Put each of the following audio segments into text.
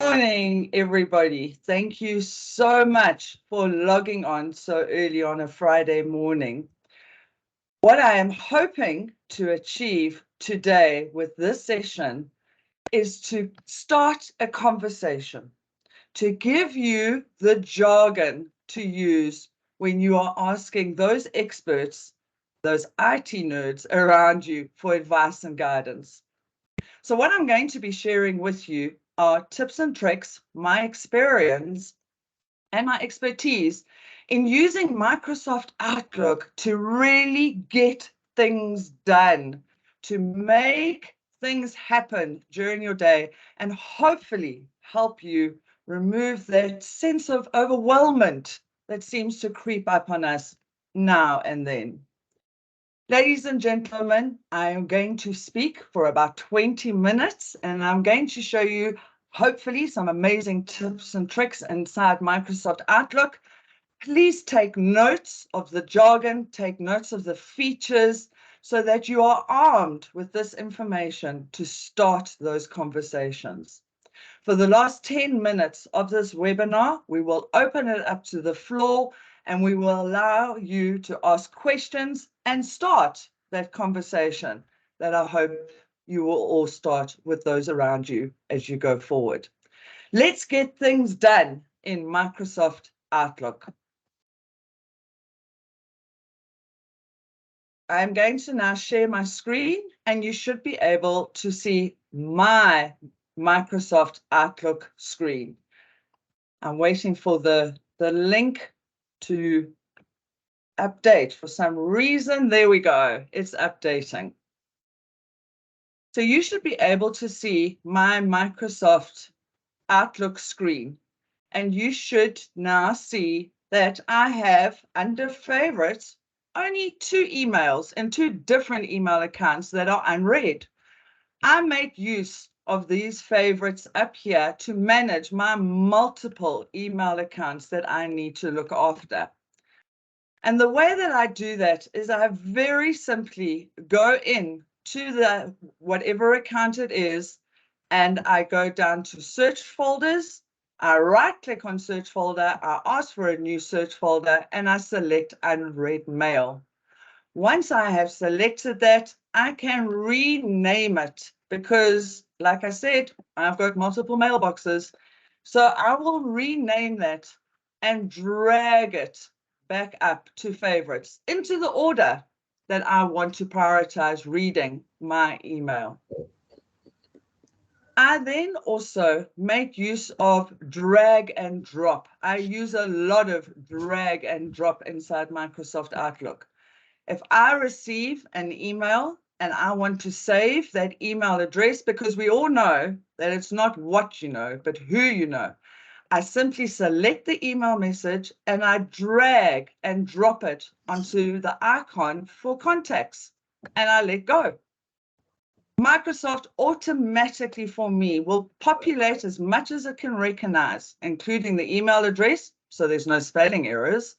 Morning, everybody. Thank you so much for logging on so early on a Friday morning. What I am hoping to achieve today with this session is to start a conversation, to give you the jargon to use when you are asking those experts, those IT nerds around you for advice and guidance. So what I'm going to be sharing with you are tips and tricks, my experience, and my expertise in using Microsoft Outlook to really get things done, to make things happen during your day, and hopefully help you remove that sense of overwhelmment that seems to creep up on us now and then. Ladies and gentlemen, I am going to speak for about 20 minutes and I'm going to show you hopefully some amazing tips and tricks inside Microsoft Outlook. Please take notes of the jargon, take notes of the features so that you are armed with this information to start those conversations. For the last 10 minutes of this webinar, we will open it up to the floor and we will allow you to ask questions and start that conversation that I hope you will all start with those around you as you go forward. Let's get things done in Microsoft Outlook. I'm going to now share my screen and you should be able to see my Microsoft Outlook screen. I'm waiting for the link to update for some reason. There we go. It's updating. So you should be able to see my Microsoft Outlook screen. And you should now see that I have under favorites only 2 emails and 2 different email accounts that are unread. I make use of these favorites up here to manage my multiple email accounts that I need to look after. And the way that I do that is I very simply go in to the whatever account it is, and I go down to search folders. I right click on search folder, I ask for a new search folder, and I select unread mail. Once I have selected that, I can rename it because, like I said, I've got multiple mailboxes. So I will rename that and drag it back up to favorites into the order that I want to prioritize reading my email. I then also make use of drag and drop. I use a lot of drag and drop inside Microsoft Outlook. If I receive an email and I want to save that email address, because we all know that it's not what you know, but who you know, I simply select the email message and I drag and drop it onto the icon for contacts and I let go. Microsoft automatically for me will populate as much as it can recognize, including the email address, so there's no spelling errors.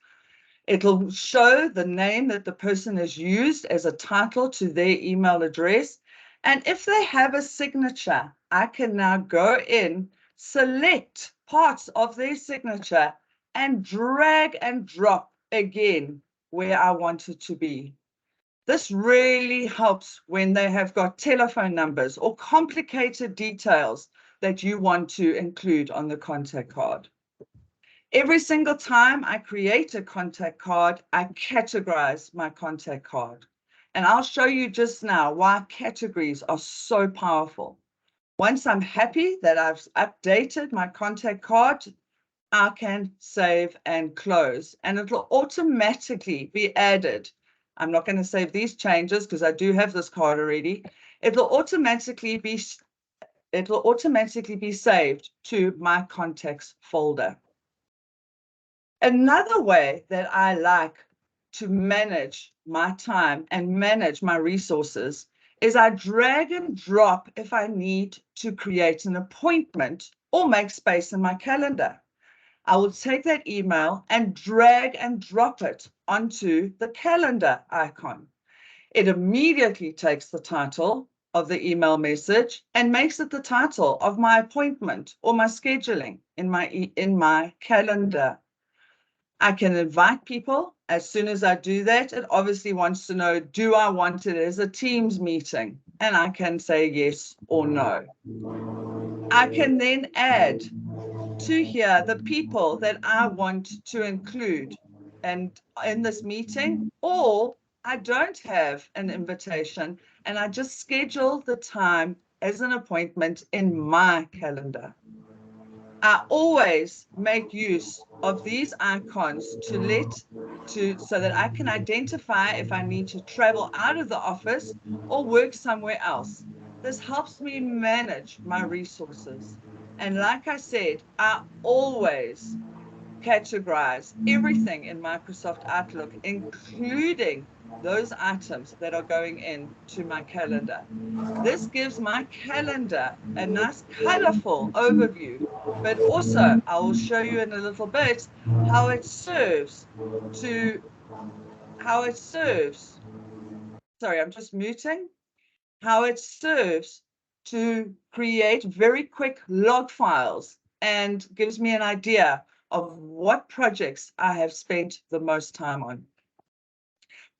It'll show the name that the person has used as a title to their email address. And if they have a signature, I can now go in, select parts of their signature, and drag and drop again where I want it to be. This really helps when they have got telephone numbers or complicated details that you want to include on the contact card. Every single time I create a contact card, I categorize my contact card. And I'll show you just now why categories are so powerful. Once I'm happy that I've updated my contact card, I can save and close, and it'll automatically be added. I'm not going to save these changes because I do have this card already. It'll automatically be saved to my contacts folder. Another way that I like to manage my time and manage my resources is I drag and drop if I need to create an appointment or make space in my calendar. I will take that email and drag and drop it onto the calendar icon. It immediately takes the title of the email message and makes it the title of my appointment or my scheduling in my calendar. I can invite people. As soon as I do that, it obviously wants to know, do I want it as a Teams meeting? And I can say yes or no. I can then add to here the people that I want to include and in this meeting, or I don't have an invitation and I just schedule the time as an appointment in my calendar. I always make use of these icons so that I can identify if I need to travel out of the office or work somewhere else. This helps me manage my resources. And like I said, I always categorize everything in Microsoft Outlook, including those items that are going into my calendar. This gives my calendar a nice colorful overview, but also I will show you in a little bit how it serves sorry, I'm just muting, how it serves to create very quick log files and gives me an idea of what projects I have spent the most time on.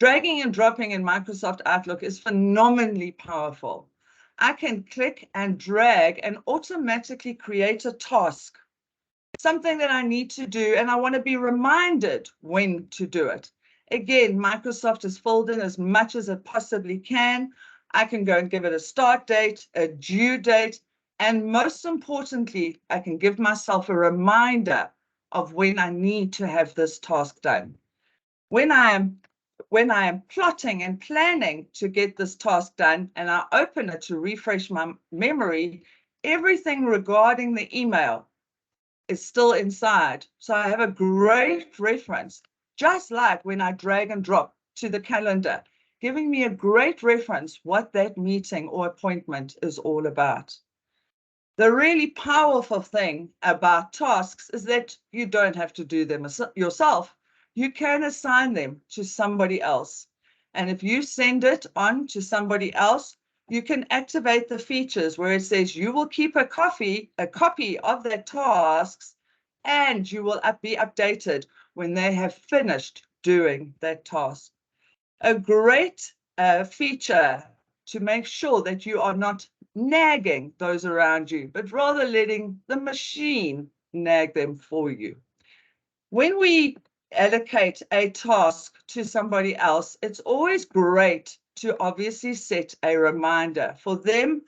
Dragging and dropping in Microsoft Outlook is phenomenally powerful. I can click and drag and automatically create a task, something that I need to do, and I want to be reminded when to do it. Again, Microsoft has filled in as much as it possibly can. I can go and give it a start date, a due date, and most importantly, I can give myself a reminder of when I need to have this task done. When I am plotting and planning to get this task done and I open it to refresh my memory, everything regarding the email is still inside. So I have a great reference, just like when I drag and drop to the calendar, giving me a great reference what that meeting or appointment is all about. The really powerful thing about tasks is that you don't have to do them yourself. You can assign them to somebody else. And if you send it on to somebody else, you can activate the features where it says you will keep a copy of their tasks, and you will be updated when they have finished doing that task. A great feature to make sure that you are not nagging those around you, but rather letting the machine nag them for you. When we allocate a task to somebody else, it's always great to obviously set a reminder for them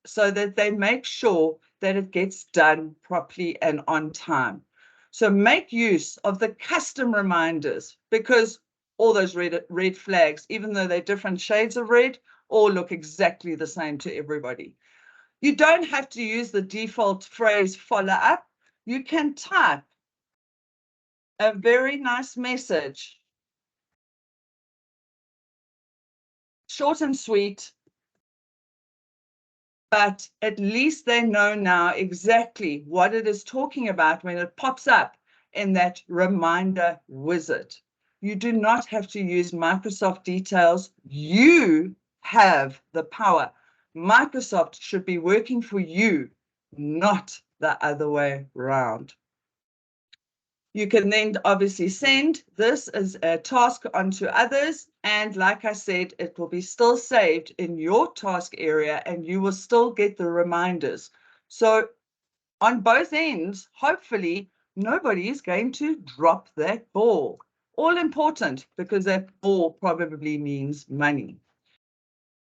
so that they make sure that it gets done properly and on time. So make use of the custom reminders, because all those red flags, even though they're different shades of red, all look exactly the same to everybody. You don't have to use the default phrase follow up. You can type a very nice message, short and sweet, but at least they know now exactly what it is talking about when it pops up in that reminder wizard. You do not have to use Microsoft details. You have the power. Microsoft should be working for you, not the other way around. You can then obviously send this as a task onto others. And like I said, it will be still saved in your task area and you will still get the reminders. So on both ends, hopefully, nobody is going to drop that ball. All important, because that ball probably means money.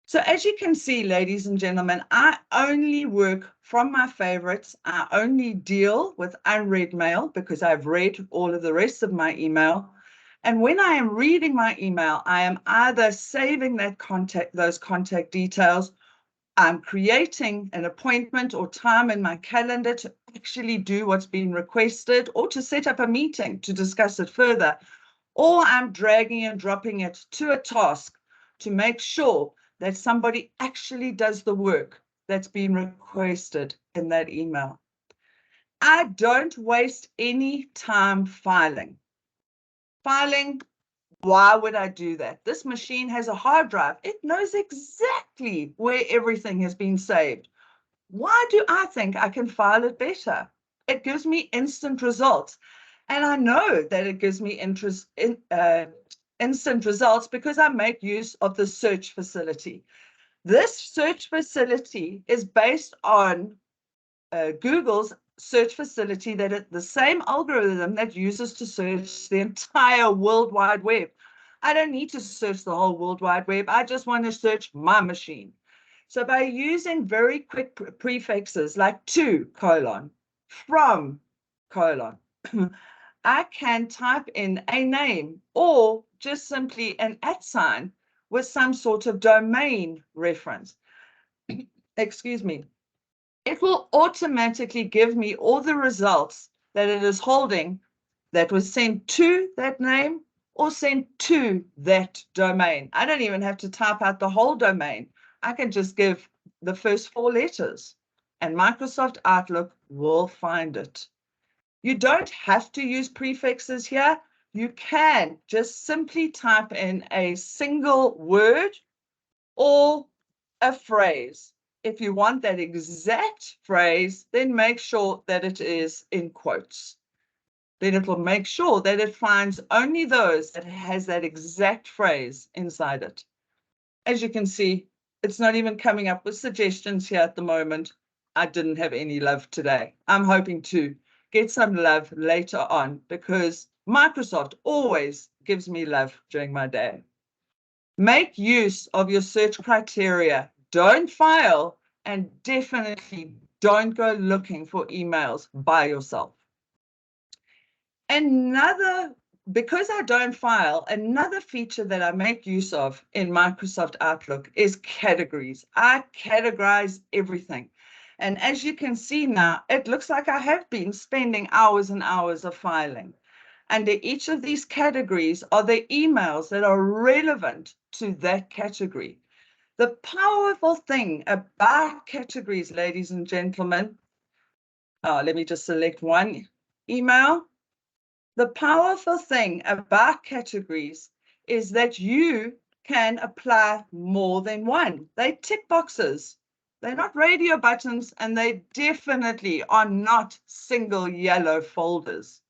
So as you can see, ladies and gentlemen, I only work from my favorites. I only deal with unread mail because I've read all of the rest of my email. And when I am reading my email, I am either saving those contact details, I'm creating an appointment or time in my calendar to actually do what's been requested or to set up a meeting to discuss it further, or I'm dragging and dropping it to a task to make sure that somebody actually does the work that's been requested in that email. I don't waste any time filing. Filing Why would I do that? This machine has a hard drive. It knows exactly where everything has been saved. Why do I think I can file it better? It gives me instant results. And I know that it gives me instant results because I make use of the search facility. This search facility is based on Google's search facility, that is the same algorithm that uses to search the entire World Wide Web. I don't need to search the whole World Wide Web. I just want to search my machine. So by using very quick prefixes like to, colon, from, colon, I can type in a name or just simply an @ with some sort of domain reference. Excuse me. It will automatically give me all the results that it is holding that was sent to that name or sent to that domain. I don't even have to type out the whole domain. I can just give the first 4 letters and Microsoft Outlook will find it. You don't have to use prefixes here. You can just simply type in a single word or a phrase. If you want that exact phrase, then make sure that it is in quotes. Then it will make sure that it finds only those that has that exact phrase inside it. As you can see, it's not even coming up with suggestions here at the moment. I didn't have any love today. I'm hoping to get some love later on because Microsoft always gives me love during my day. Make use of your search criteria. Don't file, and definitely don't go looking for emails by yourself. Because I don't file, another feature that I make use of in Microsoft Outlook is categories. I categorize everything. And as you can see now, it looks like I have been spending hours and hours of filing. Under each of these categories are the emails that are relevant to that category. The powerful thing about categories, ladies and gentlemen, let me just select one email. The powerful thing about categories is that you can apply more than one. They tick boxes. They're not radio buttons, and they definitely are not single yellow folders.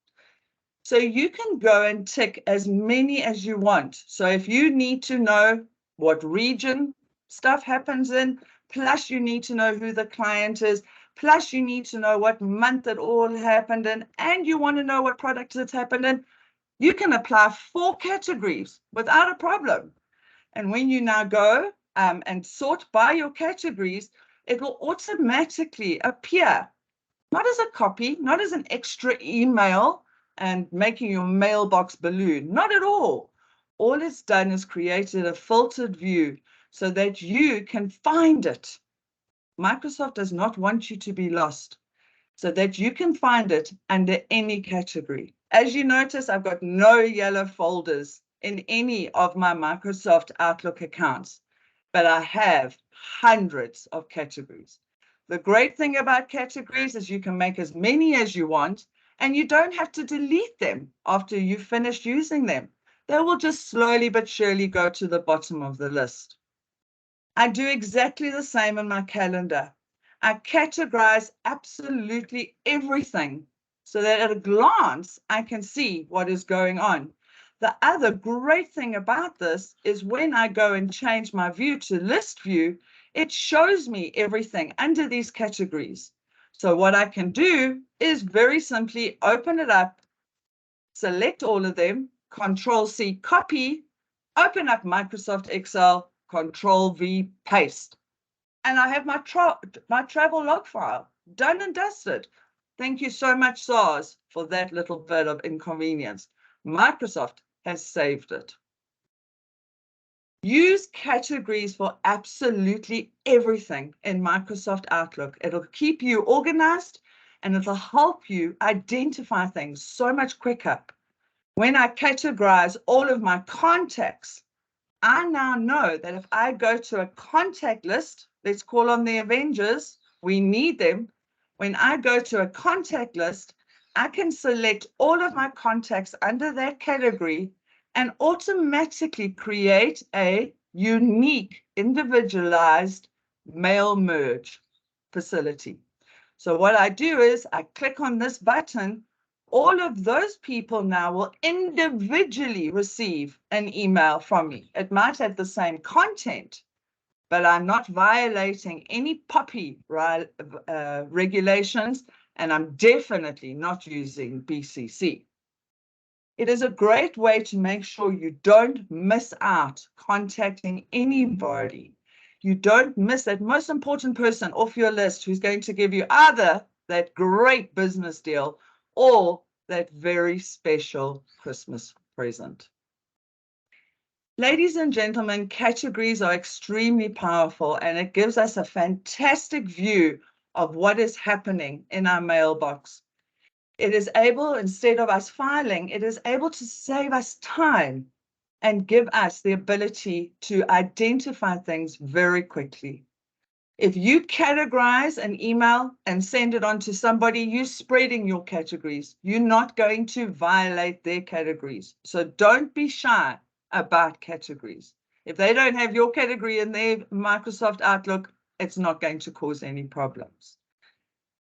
So you can go and tick as many as you want. So if you need to know what region stuff happens in, plus you need to know who the client is, plus you need to know what month it all happened in, and you want to know what product it's happened in, you can apply 4 categories without a problem. And when you now go and sort by your categories, it will automatically appear, not as a copy, not as an extra email, and making your mailbox balloon. Not at all. All it's done is created a filtered view so that you can find it. Microsoft does not want you to be lost, so that you can find it under any category. As you notice, I've got no yellow folders in any of my Microsoft Outlook accounts, but I have hundreds of categories. The great thing about categories is you can make as many as you want, and you don't have to delete them after you've finished using them. They will just slowly but surely go to the bottom of the list. I do exactly the same in my calendar. I categorize absolutely everything so that at a glance, I can see what is going on. The other great thing about this is when I go and change my view to list view, it shows me everything under these categories. So what I can do is very simply open it up, select all of them, Control-C, copy, open up Microsoft Excel, Control-V, paste. And I have my travel log file done and dusted. Thank you so much, SARS, for that little bit of inconvenience. Microsoft has saved it. Use categories for absolutely everything in Microsoft Outlook. It'll keep you organized and it'll help you identify things so much quicker. When I categorize all of my contacts, I now know that if I go to a contact list, let's call on the Avengers, we need them. When I go to a contact list, I can select all of my contacts under that category and automatically create a unique, individualized mail merge facility. So what I do is I click on this button. All of those people now will individually receive an email from me. It might have the same content, but I'm not violating any POPI regulations, and I'm definitely not using BCC. It is a great way to make sure you don't miss out contacting anybody. You don't miss that most important person off your list who's going to give you either that great business deal or that very special Christmas present. Ladies and gentlemen, categories are extremely powerful, and it gives us a fantastic view of what is happening in our mailbox. It is able, instead of us filing, it is able to save us time and give us the ability to identify things very quickly. If you categorize an email and send it on to somebody, you're spreading your categories. You're not going to violate their categories. So don't be shy about categories. If they don't have your category in their Microsoft Outlook, it's not going to cause any problems.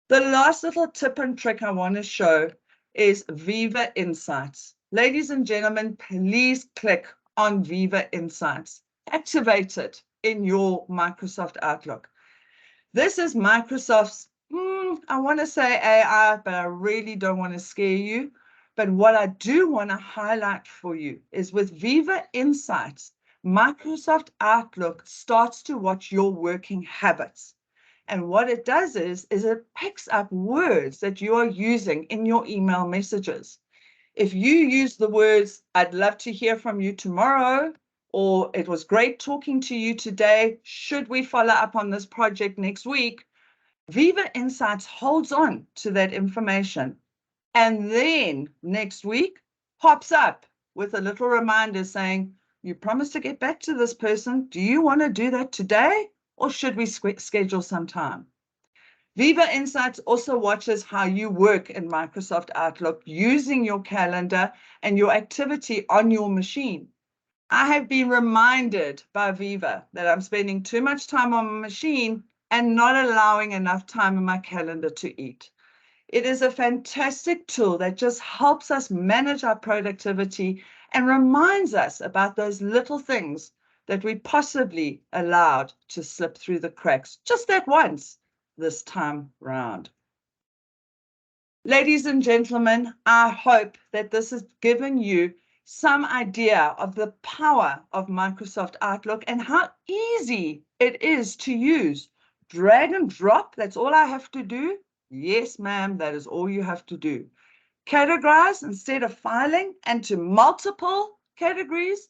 The last little tip and trick I want to show is Viva Insights. Ladies and gentlemen, please click on Viva Insights. Activate it in your Microsoft Outlook. This is Microsoft's, I want to say AI, but I really don't want to scare you. But what I do want to highlight for you is with Viva Insights, Microsoft Outlook starts to watch your working habits. And what it does is it picks up words that you are using in your email messages. If you use the words, I'd love to hear from you tomorrow, or it was great talking to you today, should we follow up on this project next week? Viva Insights holds on to that information, and then next week pops up with a little reminder saying, you promised to get back to this person. Do you want to do that today, or should we schedule some time? Viva Insights also watches how you work in Microsoft Outlook using your calendar and your activity on your machine. I have been reminded by Viva that I'm spending too much time on my machine and not allowing enough time in my calendar to eat. It is a fantastic tool that just helps us manage our productivity and reminds us about those little things that we possibly allowed to slip through the cracks just that once this time round. Ladies and gentlemen, I hope that this has given you some idea of the power of Microsoft Outlook and how easy it is to use. Drag and drop, that's all I have to do. Yes, ma'am, that is all you have to do. Categorize instead of filing and to multiple categories,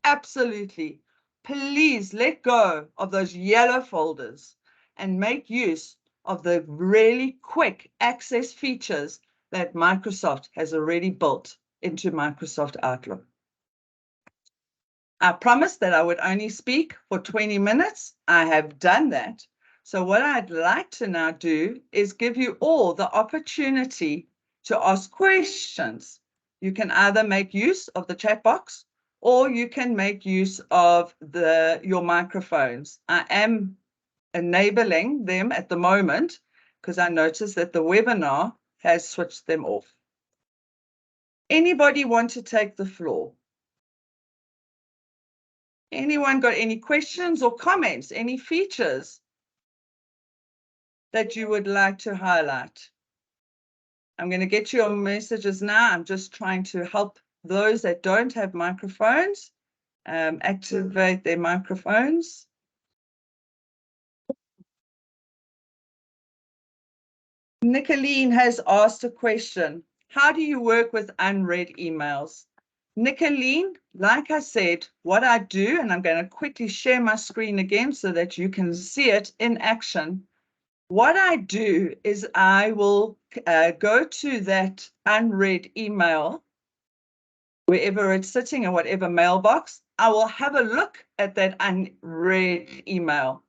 absolutely. Please let go of those yellow folders and make use of the really quick access features that Microsoft has already built into Microsoft Outlook. I promised that I would only speak for 20 minutes. I have done that. So what I'd like to now do is give you all the opportunity to ask questions. You can either make use of the chat box or you can make use of your microphones. I am enabling them at the moment because I noticed that the webinar has switched them off. Anybody want to take the floor? Anyone got any questions or comments, any features that you would like to highlight? I'm going to get your messages now. I'm just trying to help those that don't have microphones activate their microphones. Nicolene has asked a question. How do you work with unread emails? Nicolene, like I said, what I do, and I'm going to quickly share my screen again so that you can see it in action. What I do is I will go to that unread email, wherever it's sitting in whatever mailbox. I will have a look at that unread email.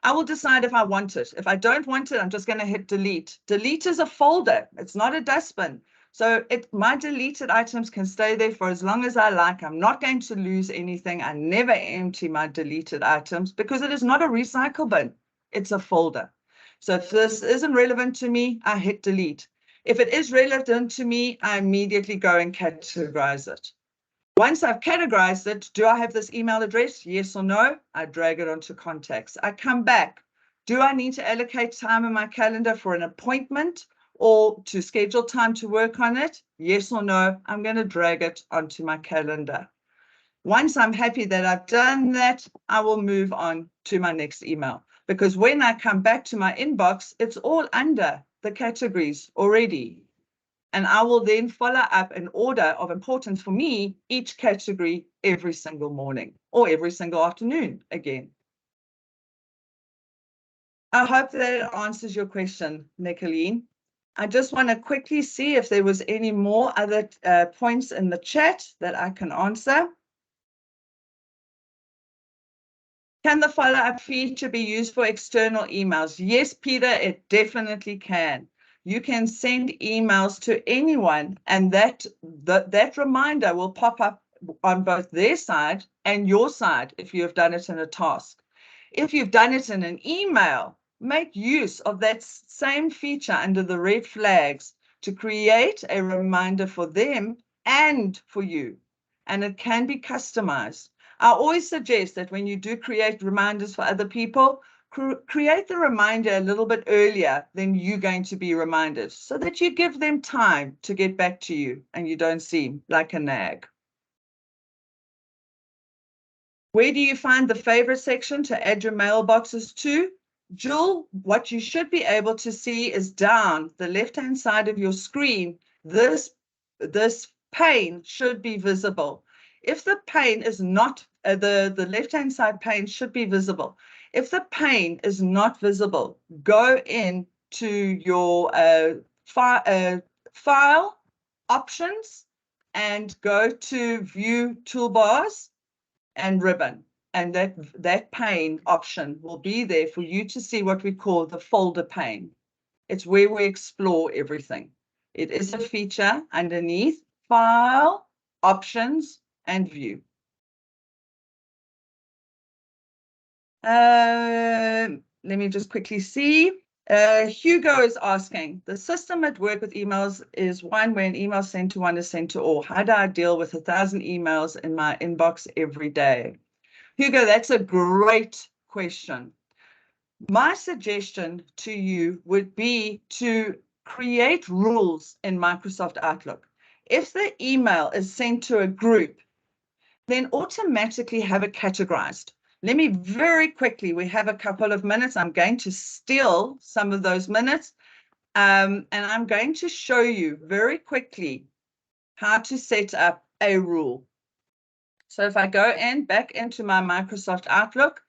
I will decide if I want it. If I don't want it, I'm just going to hit delete. Delete is a folder. It's not a dustbin. So my deleted items can stay there for as long as I like. I'm not going to lose anything. I never empty my deleted items because it is not a recycle bin. It's a folder. So if this isn't relevant to me, I hit delete. If it is relevant to me, I immediately go and categorize it. Once I've categorized it, do I have this email address? Yes or no? I drag it onto contacts. I come back. Do I need to allocate time in my calendar for an appointment or to schedule time to work on it? Yes or no? I'm going to drag it onto my calendar. Once I'm happy that I've done that, I will move on to my next email. Because when I come back to my inbox, it's all under the categories already. And I will then follow up in order of importance for me, each category every single morning or every single afternoon again. I hope that answers your question, Nicolene. I just want to quickly see if there was any more other points in the chat that I can answer. Can the follow-up feature be used for external emails? Yes, Peter, it definitely can. You can send emails to anyone, and that reminder will pop up on both their side and your side if you have done it in a task. If you've done it in an email, make use of that same feature under the red flags to create a reminder for them and for you, and it can be customized. I always suggest that when you do create reminders for other people, create the reminder a little bit earlier than you're going to be reminded so that you give them time to get back to you and you don't seem like a nag. Where do you find the favorite section to add your mailboxes to? Jewel, what you should be able to see is down the left-hand side of your screen. This pane should be visible. If the pane is not, the left-hand side pane should be visible. If the pane is not visible, go in to your file options and go to view toolbars and ribbon. And that pane option will be there for you to see what we call the folder pane. It's where we explore everything. It is a feature underneath File, Options, and View. Let me just quickly see. Hugo is asking, the system at work with emails is one where an email sent to one is sent to all. How do I deal with 1,000 emails in my inbox every day? Hugo, that's a great question. My suggestion to you would be to create rules in Microsoft Outlook. If the email is sent to a group, then automatically have it categorized. Let me very quickly, we have a couple of minutes. I'm going to steal some of those minutes, and I'm going to show you very quickly how to set up a rule. So if I go back into my Microsoft Outlook,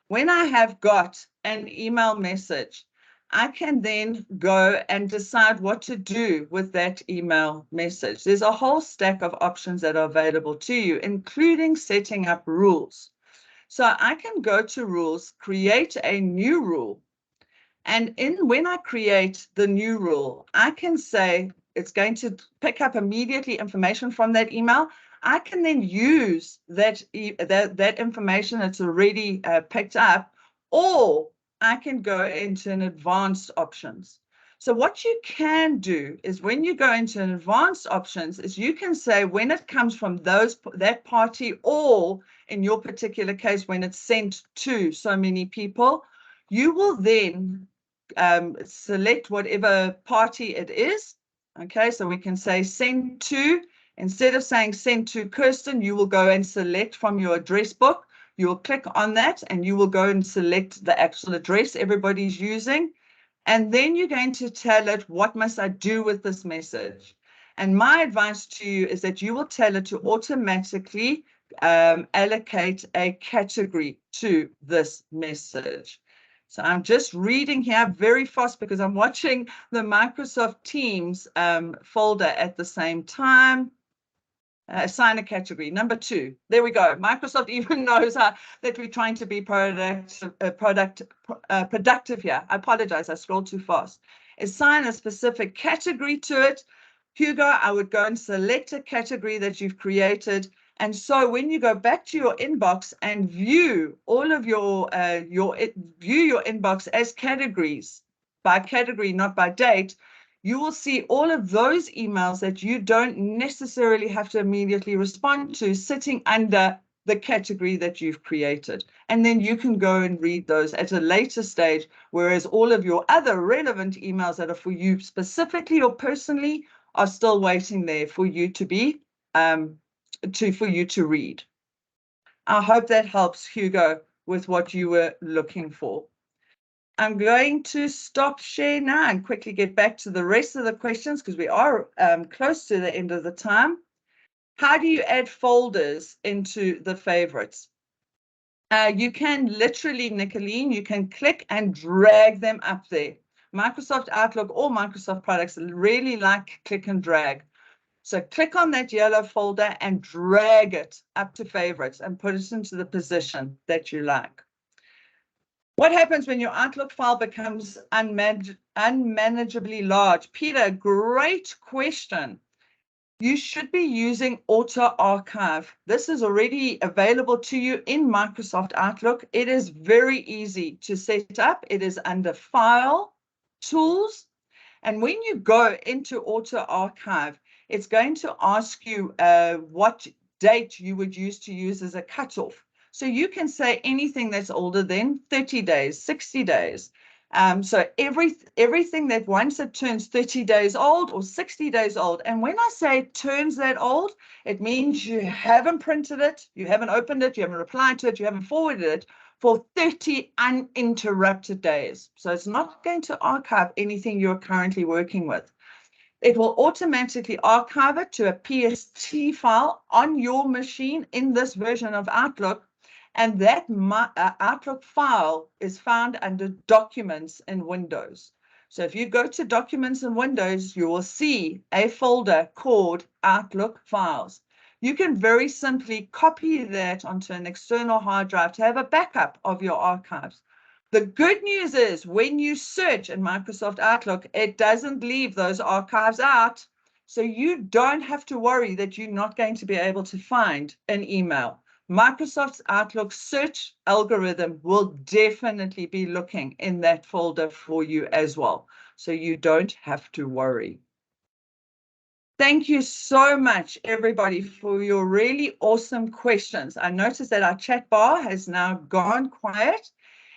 when I have got an email message, I can then go and decide what to do with that email message. There's a whole stack of options that are available to you, including setting up rules. So I can go to rules, create a new rule. And when I create the new rule, I can say it's going to pick up immediately information from that email. I can then use that information that's already picked up, or I can go into an advanced options. So what you can do is when you go into an advanced options is you can say when it comes from that party, or in your particular case, when it's sent to so many people, you will then select whatever party it is. Okay, so we can say send to. Instead of saying send to Kirstin, you will go and select from your address book. You will click on that and you will go and select the actual address everybody's using. And then you're going to tell it, what must I do with this message? And my advice to you is that you will tell it to automatically allocate a category to this message. So I'm just reading here very fast because I'm watching the Microsoft Teams folder at the same time. Assign a category. Number 2. There we go. Microsoft even knows that we're trying to be productive here. I apologize. I scrolled too fast. Assign a specific category to it. Hugo, I would go and select a category that you've created. And so when you go back to your inbox and view all of your inbox as categories, by category, not by date, you will see all of those emails that you don't necessarily have to immediately respond to sitting under the category that you've created. And then you can go and read those at a later stage, whereas all of your other relevant emails that are for you specifically or personally are still waiting there for you to be for you to read. I hope that helps, Hugo, with what you were looking for. I'm going to stop share now and quickly get back to the rest of the questions because we are close to the end of the time. How do you add folders into the favorites? You can literally, Nicolene, you can click and drag them up there. Microsoft Outlook or Microsoft products really like click and drag. So click on that yellow folder and drag it up to favorites and put it into the position that you like. What happens when your Outlook file becomes unmanageably large? Peter, great question. You should be using Auto Archive. This is already available to you in Microsoft Outlook. It is very easy to set up. It is under File, Tools, and when you go into Auto Archive, it's going to ask you what date you would use as a cutoff. So you can say anything that's older than 30 days, 60 days. So everything that once it turns 30 days old or 60 days old, and when I say it turns that old, it means you haven't printed it, you haven't opened it, you haven't replied to it, you haven't forwarded it for 30 uninterrupted days. So it's not going to archive anything you're currently working with. It will automatically archive it to a PST file on your machine in this version of Outlook. And that Outlook file is found under Documents in Windows. So if you go to Documents in Windows, you will see a folder called Outlook Files. You can very simply copy that onto an external hard drive to have a backup of your archives. The good news is when you search in Microsoft Outlook, it doesn't leave those archives out. So you don't have to worry that you're not going to be able to find an email. Microsoft's Outlook search algorithm will definitely be looking in that folder for you as well. So you don't have to worry. Thank you so much, everybody, for your really awesome questions. I noticed that our chat bar has now gone quiet.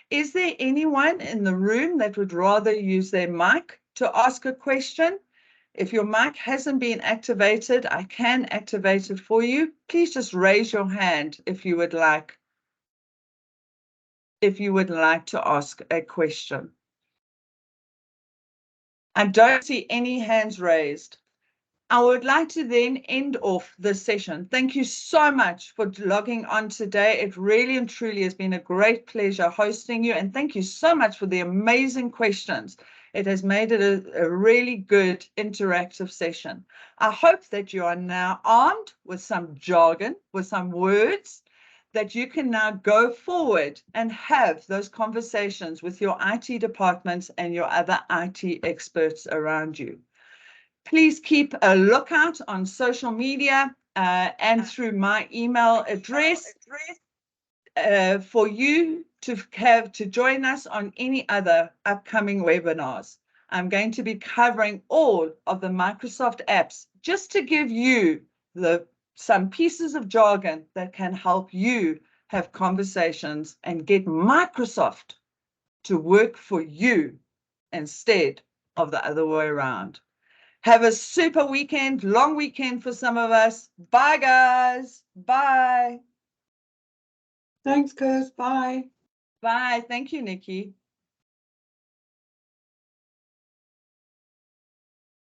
Is there anyone in the room that would rather use their mic to ask a question? If your mic hasn't been activated, I can activate it for you. Please just raise your hand if you would like to ask a question. I don't see any hands raised. I would like to then end off this session. Thank you so much for logging on today. It really and truly has been a great pleasure hosting you. And thank you so much for the amazing questions. It has made it a really good interactive session. I hope that you are now armed with some jargon, with some words that you can now go forward and have those conversations with your IT departments and your other IT experts around you. Please keep a lookout on social media and through my email address for you to join us on any other upcoming webinars. I'm going to be covering all of the Microsoft apps just to give you some pieces of jargon that can help you have conversations and get Microsoft to work for you instead of the other way around. Have a super weekend, long weekend for some of us. Bye, guys. Bye. Thanks, Kirs. Bye. Bye. Thank you, Nikki.